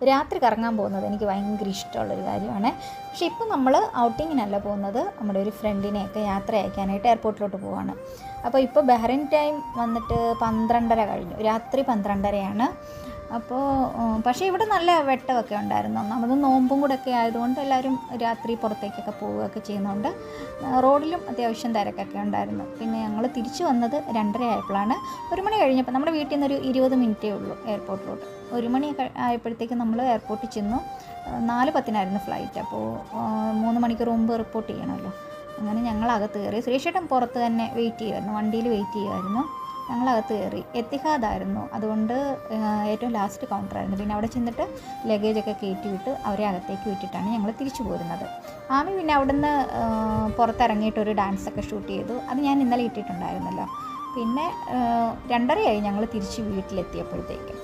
രാത്രി കറങ്ങാൻ പോകുന്നത് എനിക്ക് ഭയങ്കര ഇഷ്ടമുള്ളൊരു കാര്യമാണ്. പക്ഷേ ഇപ്പോൾ നമ്മൾ ഔട്ടിങ്ങിനല്ല പോകുന്നത്, നമ്മുടെ ഒരു ഫ്രണ്ടിനെയൊക്കെ യാത്ര അയക്കാനായിട്ട് എയർപോർട്ടിലോട്ട് പോവാണ്. അപ്പോൾ ഇപ്പോൾ ബഹ്റൈൻ ടൈം വന്നിട്ട് 12:30 കഴിഞ്ഞു, രാത്രി 12:30 അപ്പോൾ പക്ഷേ ഇവിടെ നല്ല വെട്ടമൊക്കെ ഉണ്ടായിരുന്നു. ഒന്നാമത് നോമ്പും കൂടെ ഒക്കെ ആയതുകൊണ്ട് എല്ലാവരും രാത്രി പുറത്തേക്കൊക്കെ പോവുകയൊക്കെ ചെയ്യുന്നതുകൊണ്ട് റോഡിലും അത്യാവശ്യം തിരക്കൊക്കെ ഉണ്ടായിരുന്നു. പിന്നെ ഞങ്ങൾ തിരിച്ചു വന്നത് 2:30 ആയപ്പോഴാണ്. 1 മണി കഴിഞ്ഞപ്പോൾ നമ്മുടെ വീട്ടിൽ നിന്നൊരു 20 മിനിറ്റേ ഉള്ളൂ എയർപോർട്ടിലോട്ട്. 1 മണി ആയപ്പോഴത്തേക്കും നമ്മൾ എയർപോർട്ടിൽ ചെന്നു. 4:10 ഫ്ലൈറ്റ്. അപ്പോൾ 3 മണിക്കൂർ മുമ്പ് റിപ്പോർട്ട് ചെയ്യണമല്ലോ. അങ്ങനെ ഞങ്ങളകത്ത് കയറി. സുരേഷേട്ടൻ പുറത്ത് തന്നെ വെയിറ്റ് ചെയ്യുമായിരുന്നു, വണ്ടിയിൽ വെയിറ്റ് ചെയ്യുമായിരുന്നു. ഞങ്ങളകത്ത് കയറി. എത്തിഹാദായിരുന്നു, അതുകൊണ്ട് ഏറ്റവും ലാസ്റ്റ് കൗണ്ടറായിരുന്നു. പിന്നെ അവിടെ ചെന്നിട്ട് ലഗേജൊക്കെ കയറ്റി വിട്ട് അവരെ അകത്തേക്ക് വിട്ടിട്ടാണ് ഞങ്ങൾ തിരിച്ചു പോരുന്നത്. ആമി പിന്നെ അവിടുന്ന് പുറത്തിറങ്ങിയിട്ടൊരു ഡാൻസൊക്കെ ഷൂട്ട് ചെയ്തു. അത് ഞാൻ ഇന്നലെ ഇട്ടിട്ടുണ്ടായിരുന്നല്ലോ. പിന്നെ 2:30 ഞങ്ങൾ തിരിച്ച് വീട്ടിലെത്തിയപ്പോഴത്തേക്കും.